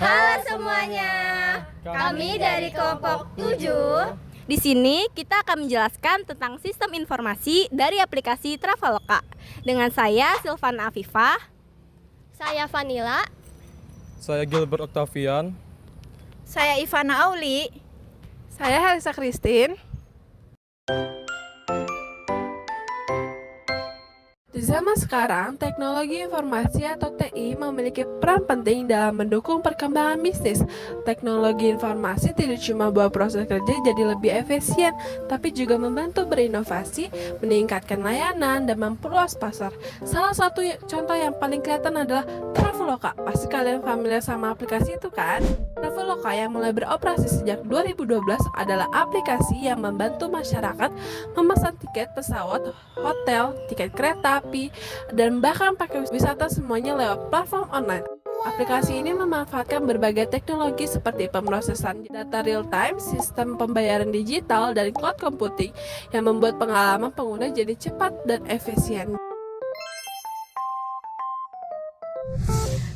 Halo semuanya, kami dari kelompok 7. Di sini kita akan menjelaskan tentang sistem informasi dari aplikasi Traveloka. Dengan saya Silvana Afifah, Saya Vanila. Saya Gilbert Octavian. Saya Ivana Auli. Saya Helisa Christine. Di zaman sekarang, teknologi informasi atau TI memiliki peran penting dalam mendukung perkembangan bisnis. Teknologi informasi tidak cuma buat proses kerja jadi lebih efisien, tapi juga membantu berinovasi, meningkatkan layanan, dan memperluas pasar. Salah satu contoh yang paling kelihatan adalah Traveloka. Pasti kalian familiar sama aplikasi itu kan? Traveloka yang mulai beroperasi sejak 2012 adalah aplikasi yang membantu masyarakat memesan tiket pesawat, hotel, tiket kereta api, dan bahkan pakai wisata semuanya lewat platform online. Aplikasi ini memanfaatkan berbagai teknologi seperti pemrosesan data real-time, sistem pembayaran digital, dan cloud computing yang membuat pengalaman pengguna jadi cepat dan efisien.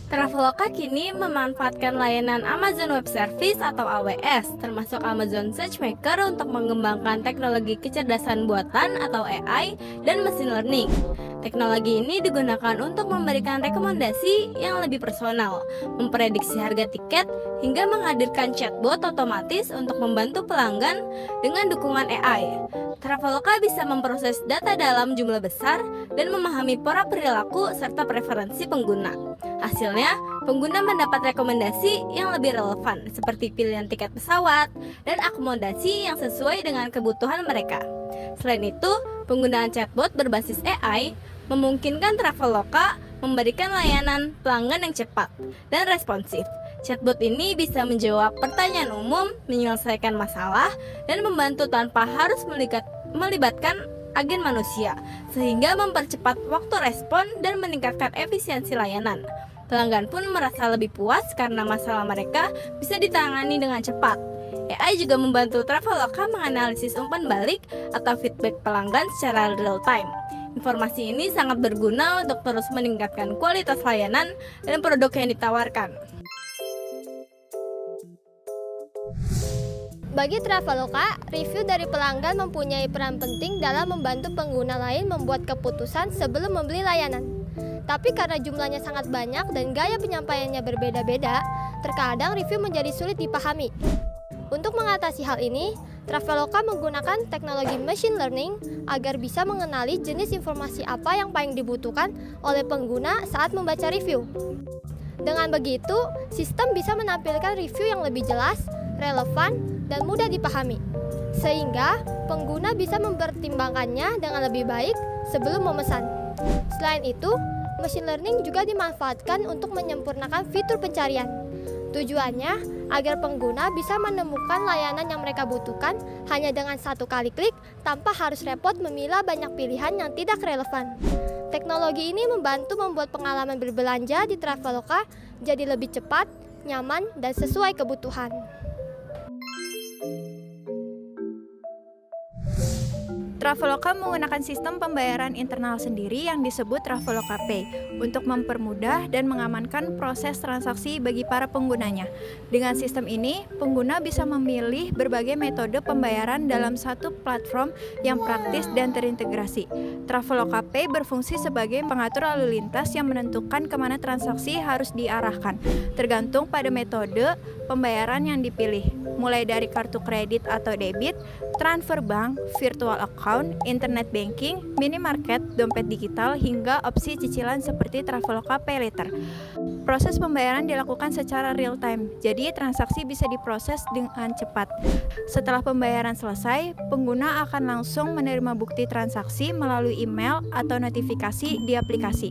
Traveloka kini memanfaatkan layanan Amazon Web Service atau AWS, termasuk Amazon SageMaker untuk mengembangkan teknologi kecerdasan buatan atau AI dan machine learning. Teknologi ini digunakan untuk memberikan rekomendasi yang lebih personal, memprediksi harga tiket, hingga menghadirkan chatbot otomatis untuk membantu pelanggan dengan dukungan AI. Traveloka bisa memproses data dalam jumlah besar dan memahami pola perilaku serta preferensi pengguna. Hasilnya, pengguna mendapat rekomendasi yang lebih relevan seperti pilihan tiket pesawat dan akomodasi yang sesuai dengan kebutuhan mereka. Selain itu, penggunaan chatbot berbasis AI memungkinkan Traveloka memberikan layanan pelanggan yang cepat dan responsif. Chatbot ini bisa menjawab pertanyaan umum, menyelesaikan masalah, dan membantu tanpa harus melibatkan agen manusia, sehingga mempercepat waktu respon dan meningkatkan efisiensi layanan. Pelanggan pun merasa lebih puas karena masalah mereka bisa ditangani dengan cepat. AI juga membantu Traveloka menganalisis umpan balik atau feedback pelanggan secara real time. Informasi ini sangat berguna untuk terus meningkatkan kualitas layanan dan produk yang ditawarkan. Bagi Traveloka, review dari pelanggan mempunyai peran penting dalam membantu pengguna lain membuat keputusan sebelum membeli layanan. Tapi karena jumlahnya sangat banyak dan gaya penyampaiannya berbeda-beda, terkadang review menjadi sulit dipahami. Untuk mengatasi hal ini, Traveloka menggunakan teknologi machine learning agar bisa mengenali jenis informasi apa yang paling dibutuhkan oleh pengguna saat membaca review. Dengan begitu, sistem bisa menampilkan review yang lebih jelas, relevan, dan mudah dipahami, sehingga pengguna bisa mempertimbangkannya dengan lebih baik sebelum memesan. Selain itu, machine learning juga dimanfaatkan untuk menyempurnakan fitur pencarian. Tujuannya agar pengguna bisa menemukan layanan yang mereka butuhkan hanya dengan satu kali klik tanpa harus repot memilah banyak pilihan yang tidak relevan. Teknologi ini membantu membuat pengalaman berbelanja di Traveloka jadi lebih cepat, nyaman, dan sesuai kebutuhan. Traveloka menggunakan sistem pembayaran internal sendiri yang disebut Traveloka Pay untuk mempermudah dan mengamankan proses transaksi bagi para penggunanya. Dengan sistem ini, pengguna bisa memilih berbagai metode pembayaran dalam satu platform yang praktis dan terintegrasi. Traveloka Pay berfungsi sebagai pengatur lalu lintas yang menentukan kemana transaksi harus diarahkan, tergantung pada metode pembayaran yang dipilih, mulai dari kartu kredit atau debit, transfer bank, virtual account, internet banking, minimarket, dompet digital, hingga opsi cicilan seperti Traveloka Pay Later. Proses pembayaran dilakukan secara real time, jadi transaksi bisa diproses dengan cepat. Setelah pembayaran selesai, pengguna akan langsung menerima bukti transaksi melalui email atau notifikasi di aplikasi.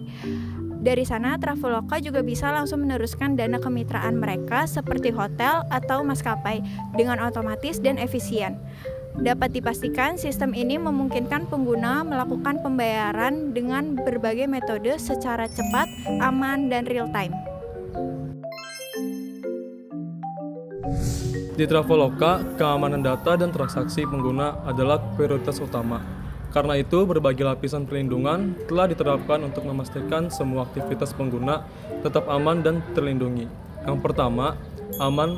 Dari sana, Traveloka juga bisa langsung meneruskan dana kemitraan mereka seperti hotel atau maskapai dengan otomatis dan efisien. Dapat dipastikan sistem ini memungkinkan pengguna melakukan pembayaran dengan berbagai metode secara cepat, aman, dan real time. Di Traveloka, keamanan data dan transaksi pengguna adalah prioritas utama. Karena itu, berbagai lapisan perlindungan telah diterapkan untuk memastikan semua aktivitas pengguna tetap aman dan terlindungi. Yang pertama, aman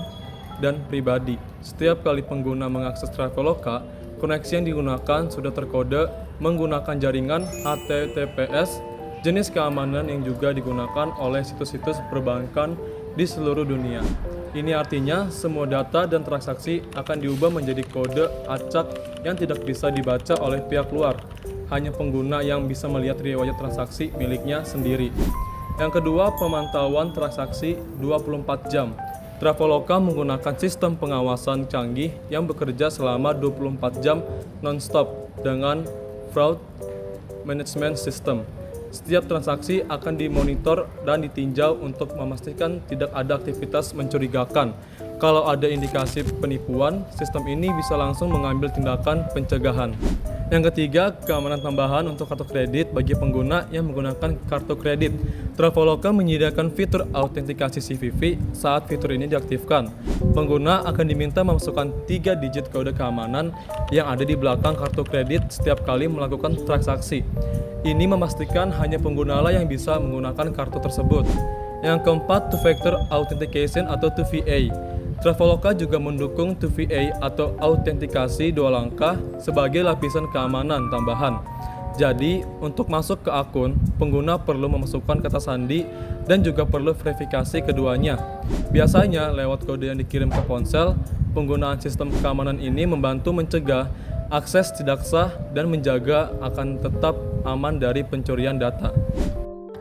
dan pribadi. Setiap kali pengguna mengakses Traveloka, koneksi yang digunakan sudah terkode menggunakan jaringan HTTPS, jenis keamanan yang juga digunakan oleh situs-situs perbankan di seluruh dunia. Ini artinya semua data dan transaksi akan diubah menjadi kode acak yang tidak bisa dibaca oleh pihak luar. Hanya pengguna yang bisa melihat riwayat transaksi miliknya sendiri. Yang kedua, pemantauan transaksi 24 jam. Traveloka menggunakan sistem pengawasan canggih yang bekerja selama 24 jam non-stop dengan fraud management system. Setiap transaksi akan dimonitor dan ditinjau untuk memastikan tidak ada aktivitas mencurigakan. Kalau ada indikasi penipuan, sistem ini bisa langsung mengambil tindakan pencegahan. Yang ketiga, keamanan tambahan untuk kartu kredit bagi pengguna yang menggunakan kartu kredit. Traveloka menyediakan fitur autentikasi CVV saat fitur ini diaktifkan. Pengguna akan diminta memasukkan 3 digit kode keamanan yang ada di belakang kartu kredit setiap kali melakukan transaksi. Ini memastikan hanya penggunalah yang bisa menggunakan kartu tersebut. Yang keempat, two-factor authentication atau 2FA. Traveloka juga mendukung 2FA atau autentikasi 2 langkah sebagai lapisan keamanan tambahan. Jadi, untuk masuk ke akun, pengguna perlu memasukkan kata sandi dan juga perlu verifikasi keduanya. Biasanya, lewat kode yang dikirim ke ponsel, penggunaan sistem keamanan ini membantu mencegah akses tidak sah dan menjaga akan tetap aman dari pencurian data.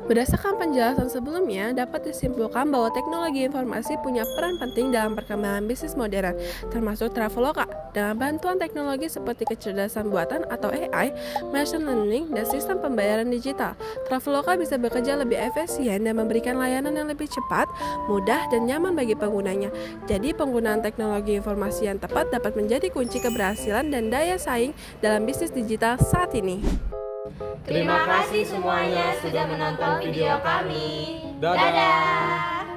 Berdasarkan penjelasan sebelumnya, dapat disimpulkan bahwa teknologi informasi punya peran penting dalam perkembangan bisnis modern, termasuk Traveloka. Dengan bantuan teknologi seperti kecerdasan buatan atau AI, machine learning, dan sistem pembayaran digital, Traveloka bisa bekerja lebih efisien dan memberikan layanan yang lebih cepat, mudah, dan nyaman bagi penggunanya. Jadi, penggunaan teknologi informasi yang tepat dapat menjadi kunci keberhasilan dan daya saing dalam bisnis digital saat ini. Terima kasih semuanya sudah menonton video kami. Dadah! Dadah!